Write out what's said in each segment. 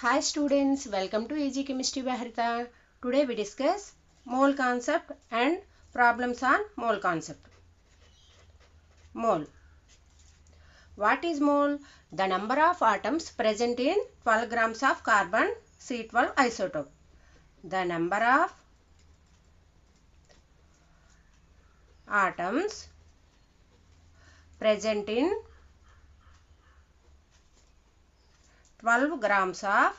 Hi students, welcome to Easy Chemistry by Harita. Today we discuss mole concept and problems on mole concept. Mole. What is mole? The number of atoms present in 12 grams of carbon C12 isotope. The number of atoms present in 12 grams of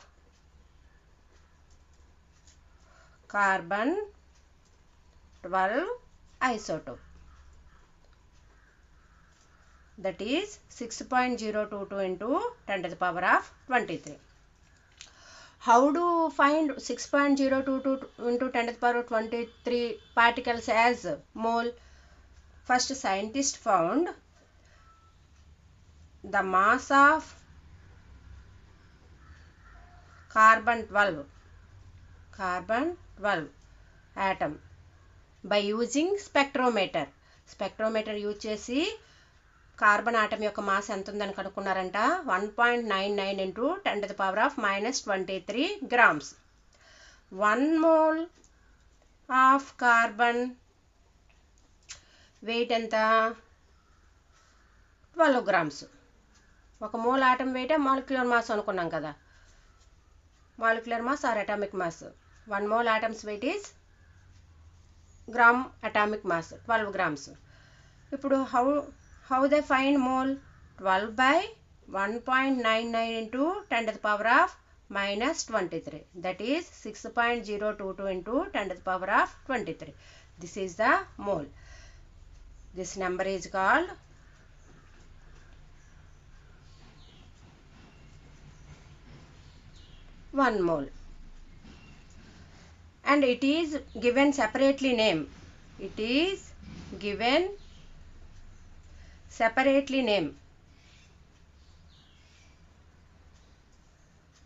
carbon 12 isotope, that is 6.022 into 10 to the power of 23. How do find 6.022 into 10 to the power of 23 particles as mole? First, scientists found the mass of carbon 12 atom by using spectrometer. Spectrometer use చేసి carbon atom యొక్క mass ఎంత ఉందని కనుక్కున్నారంట. 1.99 into 10 to the power of -23 grams. 1 mole of carbon weight ఎంత? 12 grams. ఒక mole atom weight molecular mass అనుకున్నాం కదా, molecular mass or atomic mass. 1 mole atom's weight is gram atomic mass, 12 grams. ఇప్పుడు how they find mole? 12 by 1.99 into 10 to the power of -23, that is 6.022 into 10 to the power of 23. This is the mole. This number is called one mole, and it is given separately name. It is given separately name,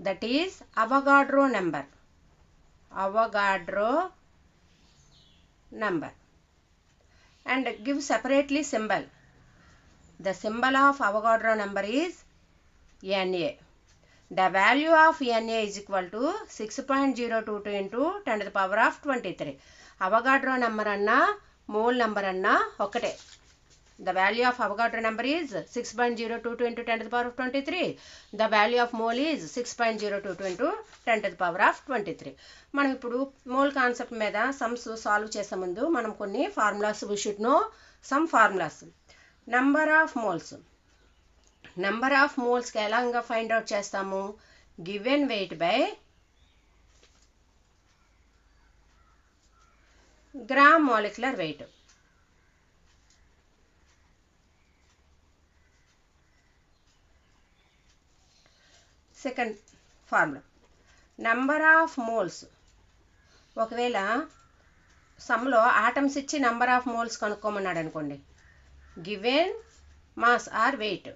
that is Avogadro number. Avogadro number, and give separately symbol. The symbol of Avogadro number is Na. The value of Na is equal to 6.022 into 10 to the power of 23. Avogadro number anna mole number anna okate. The value of Avogadro number is 6.022 into 10 to the power of 23. The value of mole is 6.022 into 10 to the power of 23. మనం ఇప్పుడు mole concept మీద sums solve చేసే ముందు మనం కొన్ని formulas we should know some formulas. Number of moles. Number of మోల్స్కి ఎలాగా find out చేస్తాము? Given weight by gram molecular weight. Second formula, number of moles. ఒకవేళ సమ్లో ఆటమ్స్ ఇచ్చి నెంబర్ ఆఫ్ మోల్స్ కనుక్కోమన్నాడు అనుకోండి, given mass or weight,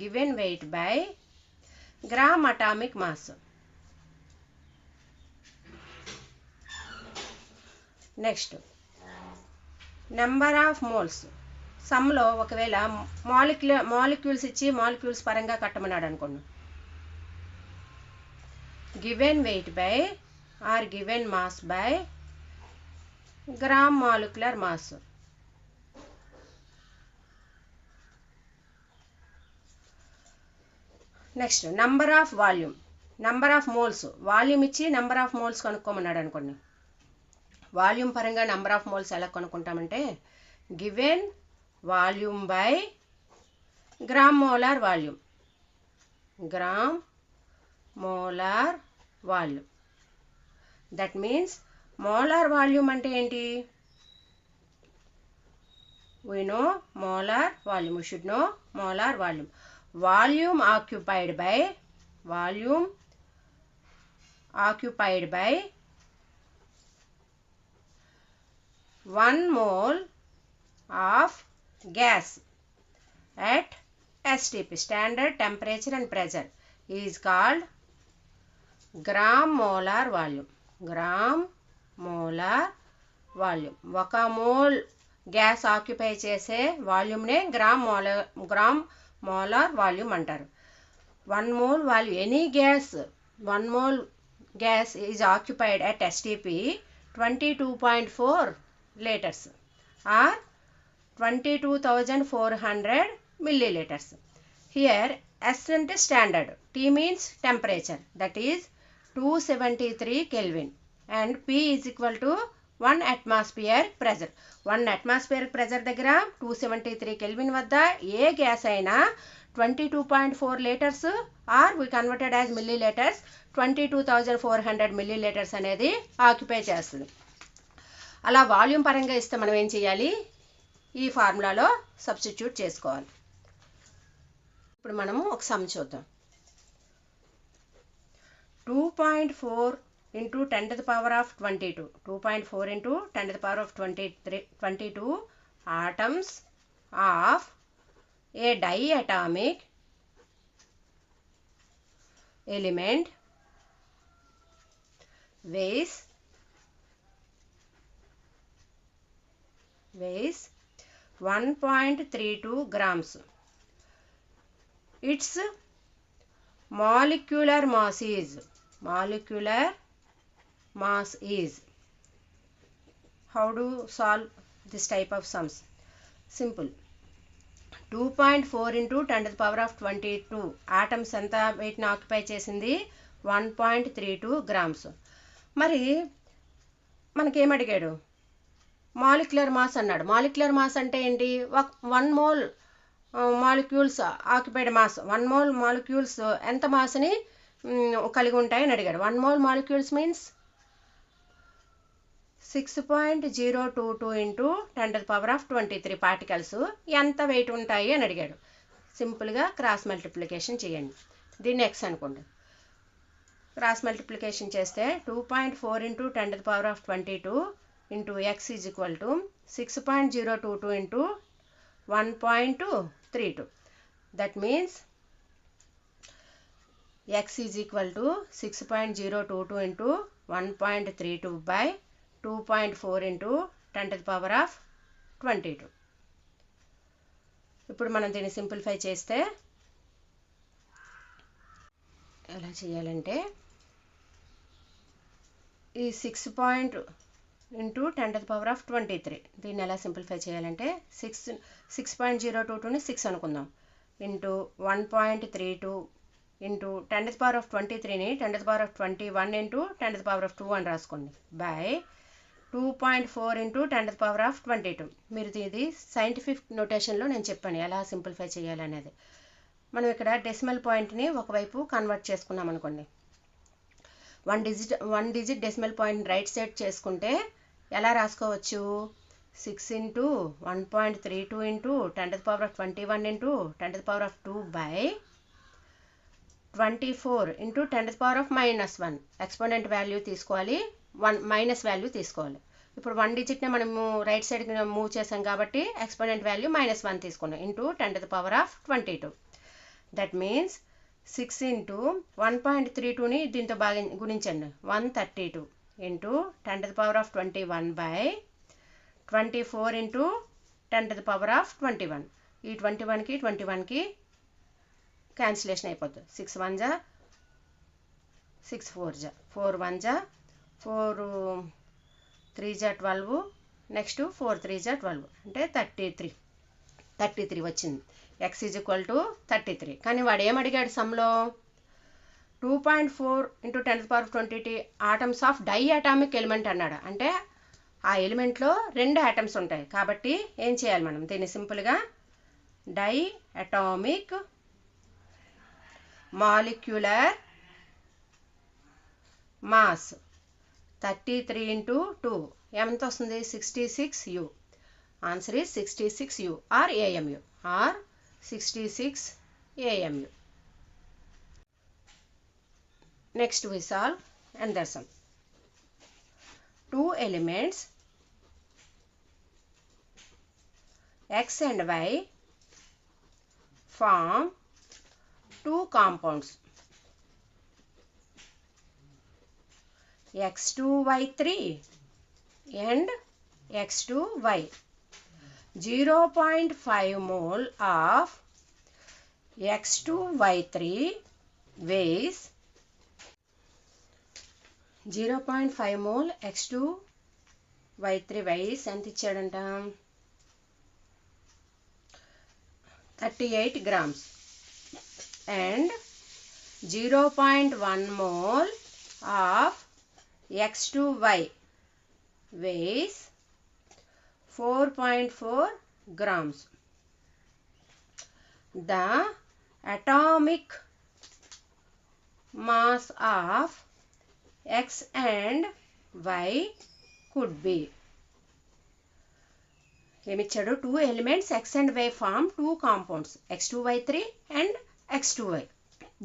given weight by gram atomic mass. Next, number of moles. సమ్లో ఒకవేళ molecules ఇచ్చి molecules పరంగా కట్టమన్నాడు అనుకోండి, given weight by or given mass by gram molecular mass. Next number of volume. Number of moles, volume ఇచ్చి number of moles కనుక్కోమన్నాడు అనుకోండి. Volume పరంగా number of moles ఎలా కనుక్కుంటామంటే, given volume by gram molar volume. Gram molar volume. That means molar volume అంటే ఏంటి? we know molar volume. We should know molar volume. Volume occupied by 1 mole of gas at STP, standard temperature and pressure, is called gram molar volume. Gram molar volume. ఒక mole gas occupy చేసే వాల్యూమ్నే gram molar volume అంటారు. 1 mole volume, any gas 1 mole gas is occupied at STP 22.4 liters or 22,400 milliliters. Here S అంటే standard, T means temperature, that is 273 Kelvin, and P is equal to 1 atmosphere pressure. 1 atmosphere pressure దగ్గర 273 Kelvin వద్ద ఏ gas అయినా 22.4 liters or we converted as milliliters 22,400 milliliters అనేది occupy చేస్తుంది. అలా volume పరంగా ఇస్తే మనం ఏం చేయాలి, ఈ ఫార్ములాలో సబ్స్టిట్యూట్ చేసుకోవాలి. ఇప్పుడు మనము ఒక సమ్ చూద్దాం. 2.4 into 10 to the power of 22. 2.4 into 10 to the power of 22 atoms of a diatomic element weighs 1.32 grams. Its molecular mass is. How to solve this type of sums? Simple. 2.4 into 10 to the power of 22 atoms ఎంత weight ని occupy చేసింది, 1.32 grams. మరి మనకేం అడిగాడు, molecular mass అన్నాడు. Molecular mass అంటే ఏంటి, 1 mole molecules occupied mass, 1 mole molecules ఎంత మాస్ని కలిగి ఉంటాయని అడిగాడు. 1 mole molecules means 6.022 into 10 to the power of 23 particles ఎంత వెయిట్ ఉంటాయి అని అడిగాడు. సింపుల్గా క్రాస్ మల్టిప్లికేషన్ చేయండి. దీన్ని ఎక్స్ అనుకోండి. క్రాస్ మల్టిప్లికేషన్ చేస్తే 2.4 into 10 to the power of 22 into x is equal to 6.022 into 1.32. That means x is equal to 6.022 into 1.32 by 2.4 into 10 to the power of 22. ఇప్పుడు మనం దీన్ని సింప్లిఫై చేస్తే ఎలా చేయాలంటే, ఈ 6 into 10 to the power of 23 దీన్ని ఎలా సింప్లిఫై చేయాలంటే 6.022ని 6 అనుకుందాం into 1.32 into 10 to the power of 23ని 10 to the power of 21 into 10 to the power of 2 అని రాసుకోండి by 2.4 into 10 to the power of 22. మీరు ఇది సైంటిఫిక్ నోటేషన్లో నేను చెప్పాను ఎలా సింప్లిఫై చేయాలనేది. మనం ఇక్కడ డెసిమల్ పాయింట్ని ఒకవైపు కన్వర్ట్ చేసుకున్నాం అనుకోండి. 1 digit decimal point right side చేసుకుంటే ఎలా రాసుకోవచ్చు, 6 into 1.32 into 10 to the power of 21 into 10 to the power of 2 by 24 into 10 to the power of -1. Exponent value తీసుకోవాలి, మైనస్ వాల్యూ తీసుకోవాలి. ఇప్పుడు 1 డిజిట్ని మనము రైట్ సైడ్కి మూవ్ చేసాం కాబట్టి ఎక్స్పోనెంట్ వాల్యూ -1 తీసుకున్నాం into 10 to the power of 22. That means 6 into 1.32ని దీంతో బాగా గుణించండి 132 into 10 to the power of 21 by 24 into 10 to the power of 21. ఈ 21కి క్యాన్సిలేషన్ అయిపోతుంది. 6 1 జా 6 4 జా 4 1 జా 4 3 జా 12, నెక్స్ట్ 4 3 జా 12 అంటే 33 వచ్చింది. x is equal to 33. కానీ వాడు ఏమడిగాడు సమ్లో, 2.4 into 10 to the power of 20 atoms of diatomic element అన్నాడు. అంటే ఆ ఎలిమెంట్లో 2 ఆటమ్స్ ఉంటాయి కాబట్టి ఏం చేయాలి మనం, దీన్ని సింపుల్గా డైఅటామిక్ మాలిక్యులర్ మాస్ 33 into 2 ఎంత వస్తుంది, 66U. Answer is 66U or AMU or 66 AMU. Next we solve another sum. 2 elements X and Y form 2 compounds X2Y3 and X2Y. 0.5 mole of X2Y3 weighs 0.5 mole X2Y3 vice ఎంత ఇచ్చాడంట 38 grams and 0.1 mole of X2Y weighs 4.4 grams. The atomic mass of X and Y could be. ఏమిచ్చాడు 2 elements X and Y form 2 compounds X2Y3 and X2Y.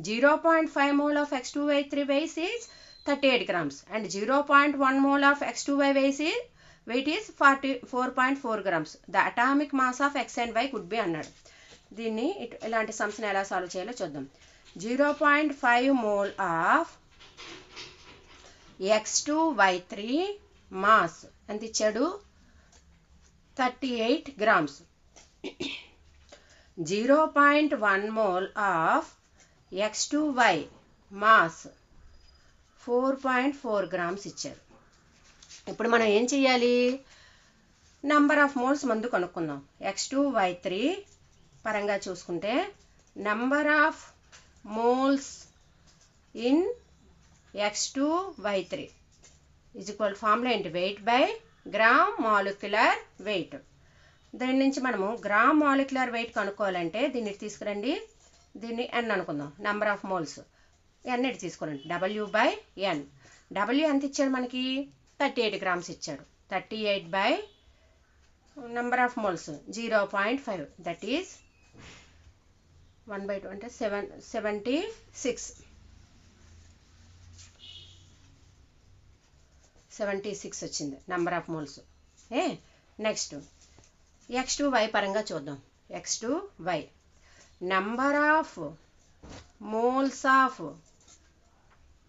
0.5 mole of X2Y3 weighs is 38 grams and 0.1 mole of X2Y weight is 4.4 grams. The atomic mass of X and Y could be అన్నాడు. దీన్ని ఇలాంటి సమ్స్ని ఎలా solve చేయాలో చూద్దాం. 0.5 mole of X2Y3 mass ఎంత ఇచ్చాడు 38 grams. 0.1 mole of X2Y mass 4.4 grams ఇచ్చారు. ఇప్పుడు మనం ఏం చేయాలి నంబర్ ఆఫ్ మోల్స్ ముందు కనుక్కుందాం. X2Y3 పరంగా చూసుకుంటే number of moles in X2Y3 is equal formula ఏంటి weight by gram molecular weight. దీని నుంచి మనము గ్రామ్ మాలిక్యులర్ వెయిట్ కనుక్కోవాలంటే దీన్ని తీసుకురండి, దీన్ని n అనుకుందాం నెంబర్ ఆఫ్ మోల్స్ n ఇటు తీసుకోండి W/n. W ఎంత ఇచ్చాడు మనకి 38 grams ఇచ్చాడు. 38 by number of moles 0.5 that is 1/2 అంటే 76 వచ్చింది number of moles. Next X2Y పరంగా చూద్దాం. X2Y number of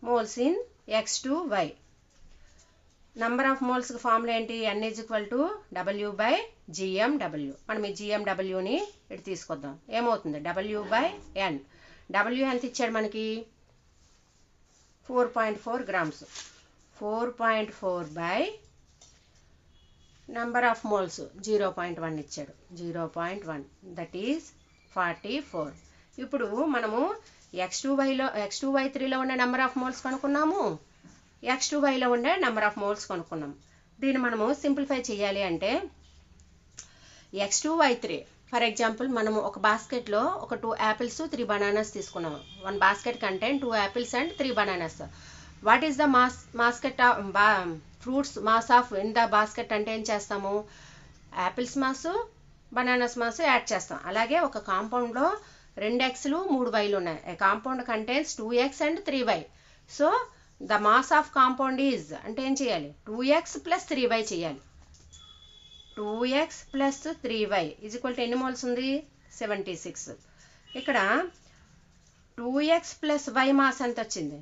moles in X2Y. Number of మోల్స్కి ఫార్ములా ఏంటి n is equal to W/GMW. మనం ఈ GMWని ఇటు తీసుకొద్దాం. ఏమవుతుంది W/n. W ఎంత ఇచ్చాడు మనకి 4.4 grams. 4.4 by number of moles 0.1 ఇచ్చాడు. 0.1 దట్ ఈస్ 44. ఇప్పుడు మనము X2Y3లో ఉండే నెంబర్ ఆఫ్ మోల్స్ కనుక్కున్నాము, X2Yలో ఉండే నెంబర్ ఆఫ్ మోల్స్ కనుక్కున్నాం. దీన్ని మనము సింప్లిఫై చేయాలి అంటే X2Y3 ఫర్ ఎగ్జాంపుల్ మనము ఒక బాస్కెట్లో ఒక 2 apples 3 bananas తీసుకున్నాము. 1 basket contain 2 apples and 3 bananas. What is the fruits mass of in the basket అంటే ఏం చేస్తాము apples mass bananas mass add చేస్తాం. అలాగే ఒక కాంపౌండ్లో 2 X'లు 3 Y'లు ఉన్నాయి. Compound contains 2X and 3Y. So the mass of compound is అంటే ఏం చేయాలి 2X + 3Y చేయాలి. 2X + 3Y is equal to ఎన్ని మోల్స్ ఉంది 76. ఇక్కడ 2X + Y మాస్ ఎంత వచ్చింది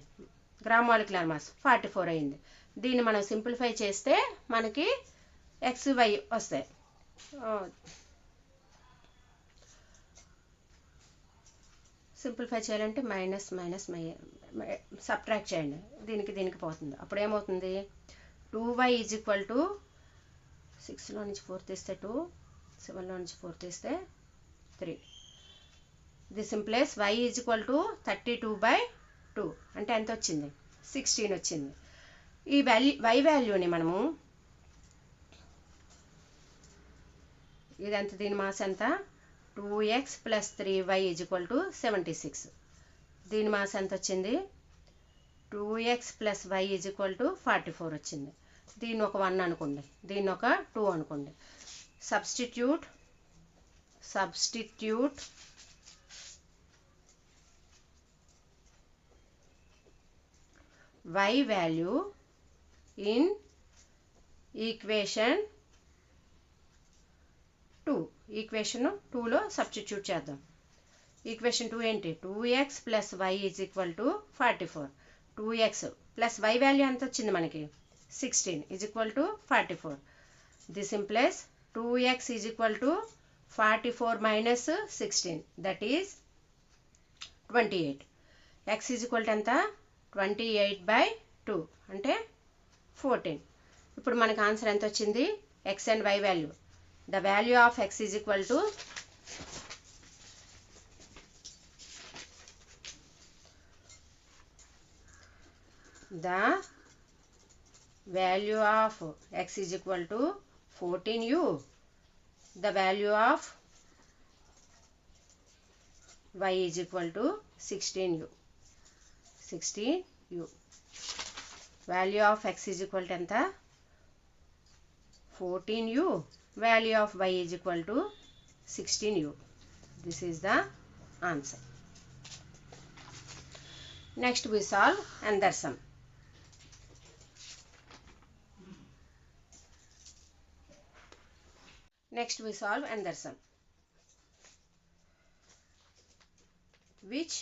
గ్రామ్ మాలిక్యులర్ మాస్ 44 అయింది. దీన్ని మనం సింప్లిఫై చేస్తే మనకి XY వస్తాయి. సింప్లిఫై చేయాలంటే మైనస్ సబ్ట్రాక్ట్ చేయండి, దీనికి పోతుంది. అప్పుడు ఏమవుతుంది 2Y ఈజ్ ఈక్వల్ టు 6లో నుంచి 4 తీస్తే 2, 7లో నుంచి 4 తీస్తే 3. This implies Y is equal to 32/2 అంటే ఎంత వచ్చింది 16 వచ్చింది. ఈ Y వాల్యూని మనము ఇదంతా దీని మాస్ ఎంత 2X + 3Y is equal to 76. దీని మాస్ ఎంత వచ్చింది 2X + Y is equal to 44 వచ్చింది. దీన్ని ఒక 1 అనుకోండి, దీన్ని ఒక 2 అనుకోండి. Substitute Y value in equation 2. Equation 2లో సబ్స్టిట్యూట్ చేద్దాం. ఈక్వేషన్ 2 ఏంటి 2X + Y is equal to 44. 2X + Y value ఎంత వచ్చింది మనకి 16 is equal to 44. This implies 2X is equal to 44 - 16 that is 28. X is equal to ఎంత 28/2. 2 అంటే 14. ఇప్పుడు మనకు ఆన్సర్ ఎంత వచ్చింది? x and y value. The value of x is equal to the value of x is equal to 14u. The value of y is equal to 16u. 16u. Value of x is equal to ఎంత? 14u. Value of y is equal to 16u. This is the answer. Next we solve another sum. Next we solve another sum. Which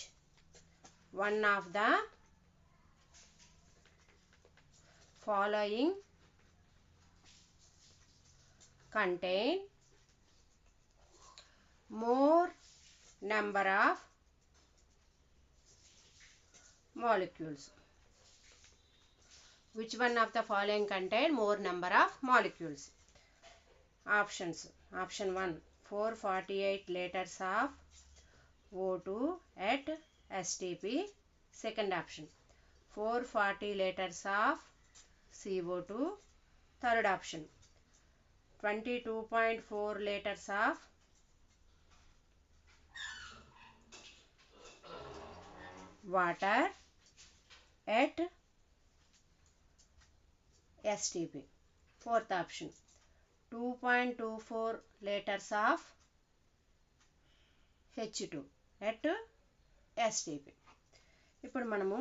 one of the following contain more number of molecules? Which one of the following contain more number of molecules? Options. Option 1, 448 liters of O2 at STP. Second option, 440 liters of CO2. Third option, 22.4 liters of water at STP. Fourth option, 2.24 liters of H2 at STP. ఇప్పుడు మనము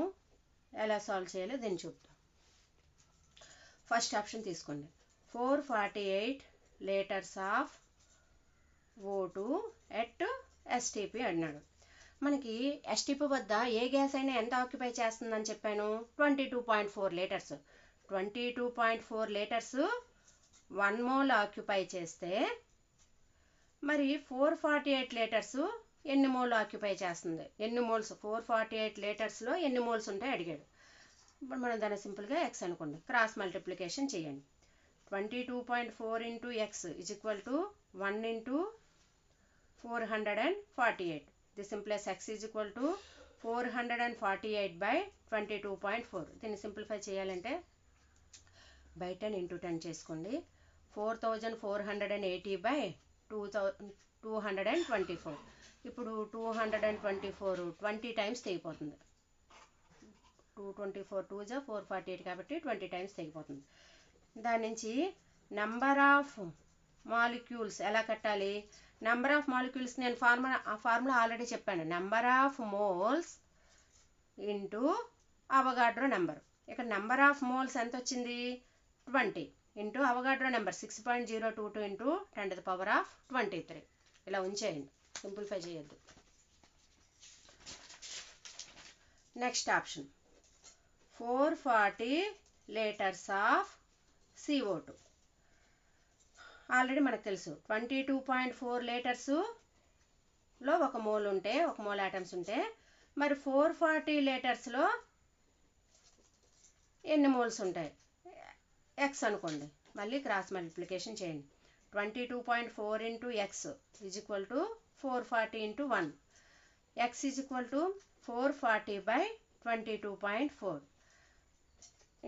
ఎలా solve చేయాలో దీన్ని చూద్దాం. First option తీసుకోండి. 448 litres of O2 at STP అన్నాడు. మనకి STP వద్ద ఏ గ్యాస్ అయినా ఎంత ఆక్యుపై చేస్తుందని చెప్పాను? 22.4 లీటర్స్. 22.4 లీటర్స్ 1 మోల్ ఆక్యుపై చేస్తే మరి 448 లీటర్స్ ఎన్ని మోల్ ఆక్యుపై చేస్తుంది? ఎన్ని మోల్స్? 448 లీటర్స్లో ఎన్ని మోల్స్ ఉంటాయి అడిగాడు. ఇప్పుడు మనం దాన్ని సింపుల్గా ఎక్స్ అనుకోండి. క్రాస్ మల్టిప్లికేషన్ చేయండి. 22.4 into x is equal to 1 into 448. This simplifies x is equal to 448/22.4. దీన్ని సింప్లిఫై చేయాలంటే బై 10 ఇంటూ 10 చేసుకోండి. 4480/224. ఇప్పుడు 224 20 టైమ్స్ తెగిపోతుంది. 224 2 జా 448 కాబట్టి 20 టైమ్స్ తెగిపోతుంది. దాని నుంచి నెంబర్ ఆఫ్ మాలిక్యూల్స్ ఎలా కట్టాలి? నెంబర్ ఆఫ్ మాలిక్యూల్స్ నేను ఫార్ములా ఆల్రెడీ చెప్పాను. Number of moles into Avogadro number. ఇక్కడ నెంబర్ ఆఫ్ మోల్స్ ఎంత వచ్చింది? 20 ఇంటూ అవగాడ్రో నెంబర్ 6.022 ఇంటూ 10⁻23. ఇలా ఉంచేయండి, సింప్లిఫై చేయొద్దు. Next option 440 litres of CO2. Already మనకు తెలుసు 22.4 లీటర్స్లో 1 మోల్ ఉంటే 1 మోల్ ఆటమ్స్ ఉంటే మరి 440 లీటర్స్లో ఎన్ని మోల్స్ ఉంటాయి? ఎక్స్ అనుకోండి. మళ్ళీ క్రాస్ మల్టిప్లికేషన్ చేయండి. 22.4 into x is equal to 440 into 1. X is equal to 440/22.4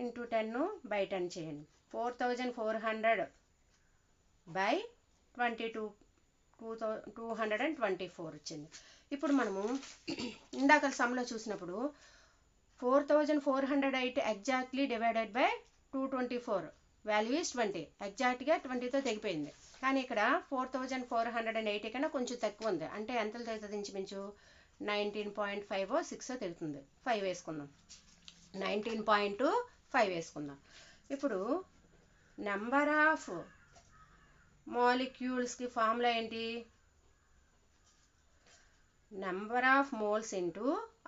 into 10/10 చేయండి. 4400/224 వచ్చింది. ఇప్పుడు మనము ఇందాక సమ్లో చూసినప్పుడు 4408 exactly divided by 224 value is 20. ఎగ్జాక్ట్గా 20తో తెగిపోయింది. కానీ ఇక్కడ 4480 కన్నా కొంచెం తక్కువ ఉంది. అంటే ఎంత తెగుతుంది? ఇంచుమించు 19.5 6 తెగుతుంది. 5 వేసుకుందాం. 19.5 వేసుకుందాం. ఇప్పుడు నెంబర్ ఆఫ్ మాలిక్యూల్స్కి ఫార్ములా ఏంటి? Number of moles into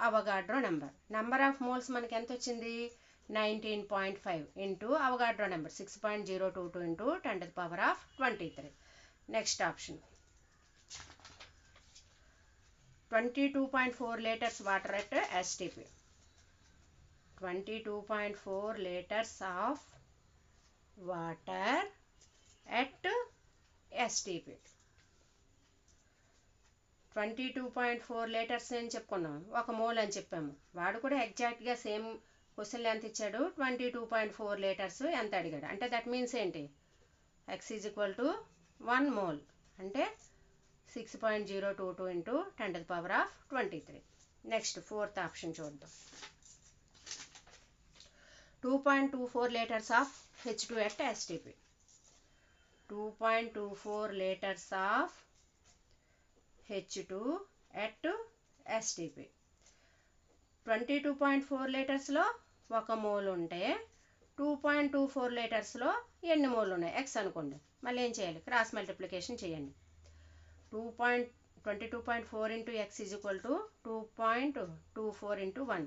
Avogadro number. Number of moles మనకి ఎంత వచ్చింది? 19.5 into Avogadro number 6.022 into 10⁻23. Next option 22.4 litres water at STP. 22.4 liters of water at STP. 22.4 litres అని చెప్పుకున్నాం, 1 మోల్ అని చెప్పాము. వాడు కూడా ఎగ్జాక్ట్గా సేమ్ క్వశ్చన్లు ఎంత ఇచ్చాడు, 22.4 లీటర్స్ ఎంత అడిగాడు. అంటే దట్ మీన్స్ ఏంటి, x is equal to 1 mole అంటే 6.022 ఇంటూ 10⁻23. నెక్స్ట్ 4th ఆప్షన్ చూద్దాం. 2.24 liters of H2 at STP. 2.24 liters of H2 at STP. 22.4 లీటర్స్లో 1 mole ఉంటే 2.24 లీటర్స్లో ఎన్ని మోల్ ఉన్నాయి, x అనుకోండి. మళ్ళీ ఏం చేయాలి, క్రాస్ మల్టిప్లికేషన్ చేయండి. 22.4 into x is equal to 2.24 into 1.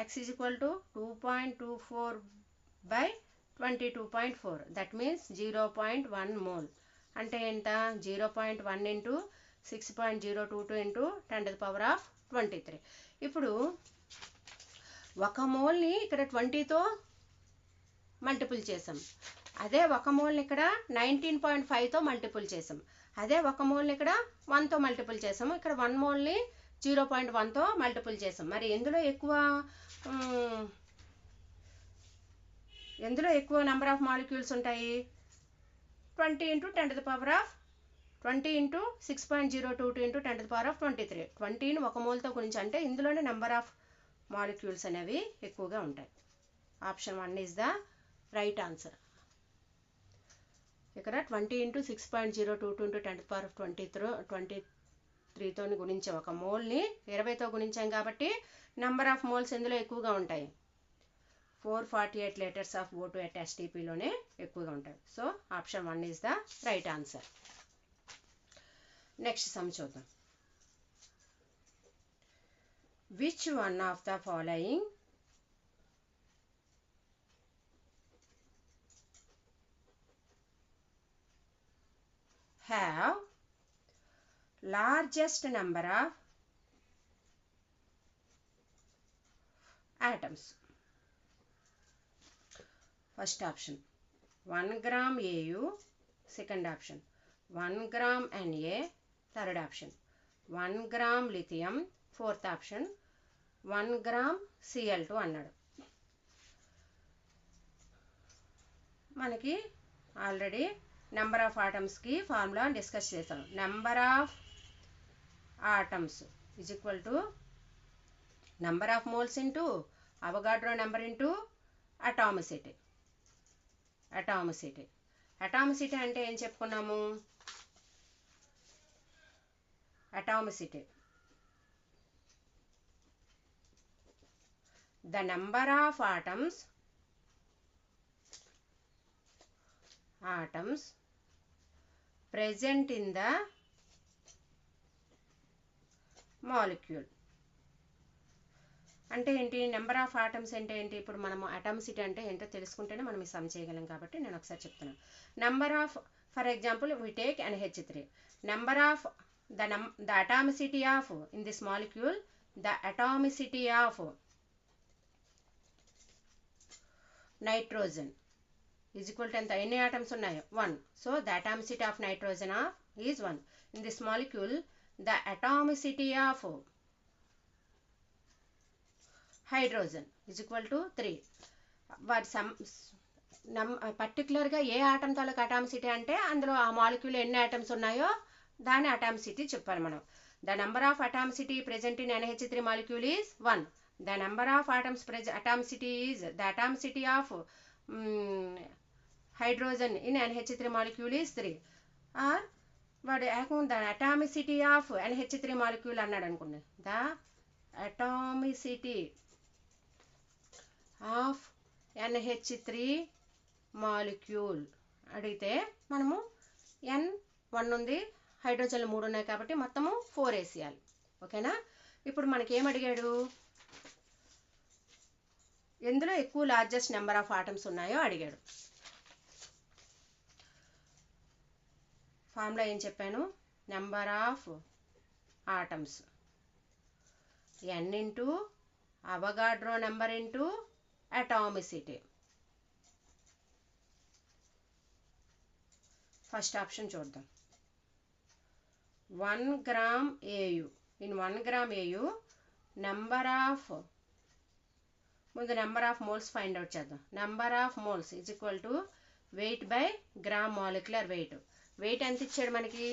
x is equal to 2.24 by 22.4. That means 0.1 mole. అంటే ఎంత, 0.1 ఇంటూ 6.022 ఇంటూ 10⁻23. ఇప్పుడు 1 మోల్ని ఇక్కడ 20తో మల్టిపుల్ చేసాం. అదే 1 మోల్ని ఇక్కడ 19.5తో మల్టిపుల్ చేసాం. అదే 1 మోల్ని ఇక్కడ 1తో మల్టిపుల్ చేసాము. ఇక్కడ 1 మోల్ని 0.1తో మల్టిపుల్ చేసాం. మరి ఎందులో ఎక్కువ నెంబర్ ఆఫ్ మాలిక్యూల్స్ ఉంటాయి, 20 ఇంటూ 20 ఇంటూ 6.022 ఇంటూ 10⁻23. 20ని 1 మోల్తో గురించి అంటే ఇందులోనే నెంబర్ ఆఫ్ మాలిక్యూల్స్ అనేవి ఎక్కువగా ఉంటాయి. Option 1 is the right answer. ఇక్కడ 20 ఇంటూ 6.022 ఇంటూ 10⁻23తో గుణించాం. 1 మోల్ని 20తో గుణించాం కాబట్టి నెంబర్ ఆఫ్ మోల్స్ ఎందులో ఎక్కువగా ఉంటాయి, 448 లీటర్స్ ఆఫ్ O2 at STPలోనే ఎక్కువగా ఉంటాయి. So option 1 is the right answer. Next sum చూద్దాం. Which one of the following have largest number of atoms? First option 1 gram AU, second option 1 gram Na, third option 1 gram lithium, fourth option 1 gram Cl2 అన్నాడు. మనకి already number of ఆటమ్స్కి formula discuss చేసాం. Number of atoms is equal to number of moles into Avogadro number into atomicity. Atomicity అంటే ఏం చెప్పుకున్నాము, atomicity the number of atoms present in the molecule. అంటే ఏంటి, number of atoms అంటే ఏంటి, ఇప్పుడు మనము అటామిసిటీ అంటే ఏంటో తెలుసుకుంటేనే మనం ఈ సమ్ చేయగలం. కాబట్టి నేను ఒకసారి చెప్తున్నాను. Number of, for example we take NH3, number of the atomicity of in this molecule, the atomicity of nitrogen is equal to ఎంత, ఎన్ని ఆటమ్స్ ఉన్నాయి, 1. So the atomicity of nitrogen is 1. in this molecule the atomicity of hydrogen is equal to 3. But పర్టికులర్గా ఏ atom తాలూకు atomicity అంటే అందులో ఆ molecule ఎన్ని atoms ఉన్నాయో దాని అటామిసిటీ చెప్పాలి మనం. The number of atomicity present in NH3 molecule is 1. The number of atoms atomicity is the atomicity of hydrogen in NH3 molecule is 3. or వాడు the atomicity of NH3 molecule అన్నాడు అనుకోండి, the atomicity of NH3 molecule అడిగితే మనము N1 ఉంది, హైడ్రోజన్లు 3 ఉన్నాయి కాబట్టి మొత్తము 4 వేసేయాలి. ఓకేనా. ఇప్పుడు మనకి ఏం అడిగాడు, ఎందులో ఎక్కువ లార్జెస్ట్ నెంబర్ ఆఫ్ ఆటమ్స్ ఉన్నాయో అడిగాడు. ఫార్ములా ఏం చెప్పాను, number of atoms N into Avogadro number into atomicity. First option చూద్దాం. 1 gram AU. In 1 gram AU, number of moles find out చేద్దాం. Number of moles is equal to weight by gram molecular weight. Weight ఎంత ఇచ్చాడు మనకి?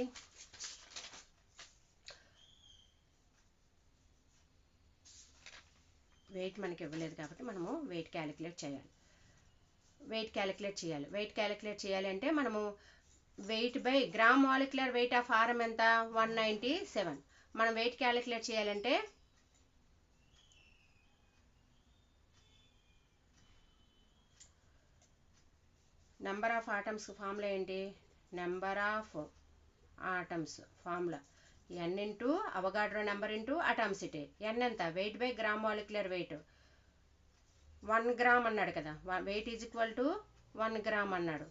Wait మనకి ఇవ్వలేదు కాబట్టి మనము weight calculate చేయాలి. వెయిట్ క్యాలిక్యులేట్ చేయాలి అంటే మనము weight by gram molecular weight of aurum ఎంత? 197. మనం వెయిట్ క్యాలిక్యులేట్ చేయాలంటే నెంబర్ ఆఫ్ ఆటమ్స్ ఫార్ములా ఏంటి? Number of atoms formula n into Avogadro number into atomicity. n ఎంత? Weight by gram molecular weight. 1 gram అన్నాడు కదా, weight is equal to 1 gram అన్నాడు.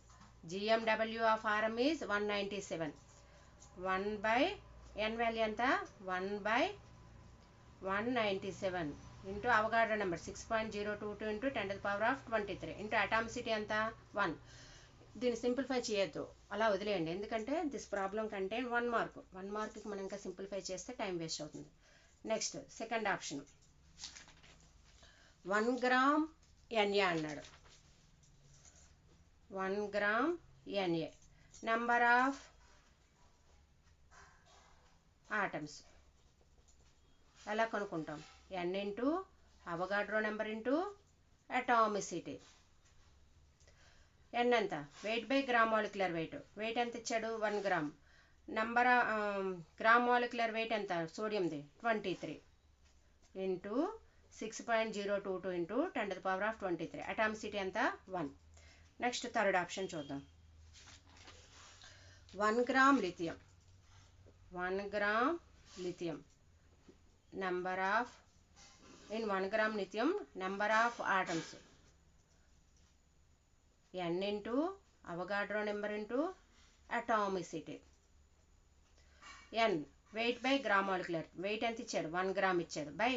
GMW of R M is 197. 1 by n value ఎంత? 1/197 into Avogadro number 6.022 into 10⁻23 into atomicity ఎంత? 1. దీన్ని simplify చేయొద్దు, అలా వదిలేయండి, ఎందుకంటే దిస్ ప్రాబ్లం కంటైన్ 1 మార్క్. 1 మార్క్కి మనం ఇంకా సింప్లిఫై చేస్తే టైం వేస్ట్ అవుతుంది. Next second option 1 gram NA అన్నాడు. 1 gram NA. Number of atoms ఎలా కనుక్కుంటాం? n into Avogadro number into atomicity. n ఎంత? Weight by gram molecular weight. Weight ఎంత ఇచ్చాడు? 1 gram. Number gram molecular weight ఎంత? సోడియంది 23 ఇంటూ 6.022 ఇంటూ 10⁻23. అటామిసిటీ ఎంత? 1. Next third option చూద్దాం. 1 gram lithium. 1 gram lithium. Number of in 1 gram lithium number of atoms n into Avogadro number into atomicity. n weight by gram molecular weight ఎంత ఇచ్చాడు? 1 gram ఇచ్చాడు. By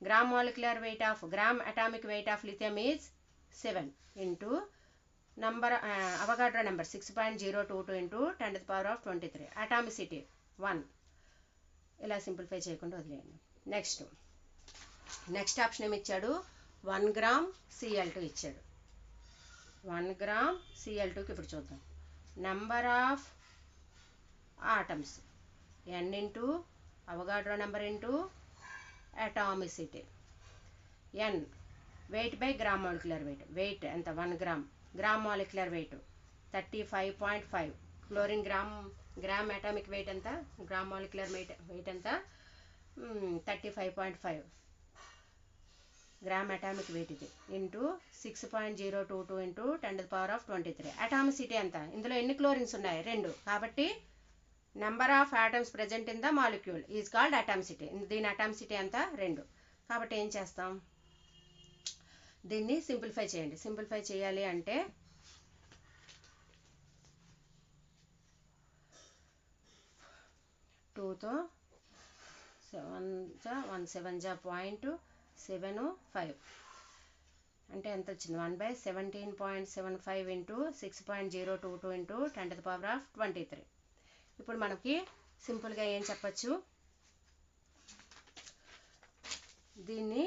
gram molecular weight of gram atomic weight of lithium is 7 into number Avogadro number 6.022 into 10⁻23. Atomicity 1. ఇలా simplify చేయకుండా వదిలేయండి. Next option ఏమి ఇచ్చాడు? 1 gram Cl2 ఇచ్చాడు. 1 gram Cl2కి ఇప్పుడు చూద్దాం. Number of atoms n into Avogadro number into atomicity. n weight by gram molecular weight. Weight ఎంత? 1 gram. Gram molecular weight 35.5. Chlorine gram atomic weight ఎంత? గ్రామ్ మాలిక్యులర్ వెయిట్ ఎంత? 35.5 gram atomic weight ఇది into 6.022 into 10⁻23. Atomicity ఎంత? ఇందులో ఎన్ని chlorines ఉన్నాయి? 2. కాబట్టి number of atoms present in the molecule is called atomicity. దీని అటామిసిటీ ఎంత? 2. కాబట్టి ఏం చేస్తాం? దీన్ని సింప్లిఫై చేయండి. సింప్లిఫై చేయాలి అంటే 2తో 1/7.75 అంటే ఎంత వచ్చింది? 1/17.75 ఇంటూ 6.022 ఇంటూ 10⁻23. ఇప్పుడు మనకి సింపుల్గా ఏం చెప్పచ్చు? దీన్ని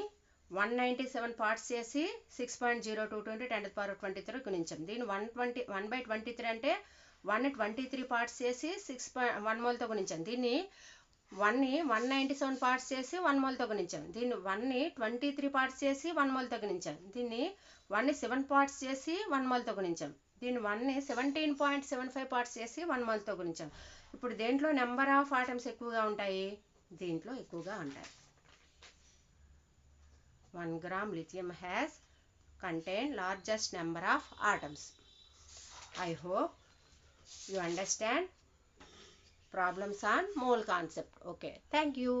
197 పార్ట్స్ చేసి 6.022 ఇంటూ 10⁻23 గుణించాం. దీన్ని 1/23 అంటే 123 పార్ట్స్ చేసి 1 మోల్తో గుణించాం. దీన్ని 197 పార్ట్స్ చేసి 1 మోల్తో గుణించాం. దీన్ని 23 పార్ట్స్ చేసి 1 మోల్తో గుణించాం. దీన్ని 7 పార్ట్స్ చేసి 1 మోల్తో గుణించాం. దీన్ని 17.75 పార్ట్స్ చేసి 1 మోల్తో గుణించాం. ఇప్పుడు దేంట్లో నెంబర్ ఆఫ్ ఆటమ్స్ ఎక్కువగా ఉంటాయి? దీంట్లో ఎక్కువగా ఉంటాయి. 1 gram lithium has contained largest number of atoms. I hope you understand problems on mole concept. Okay, thank you.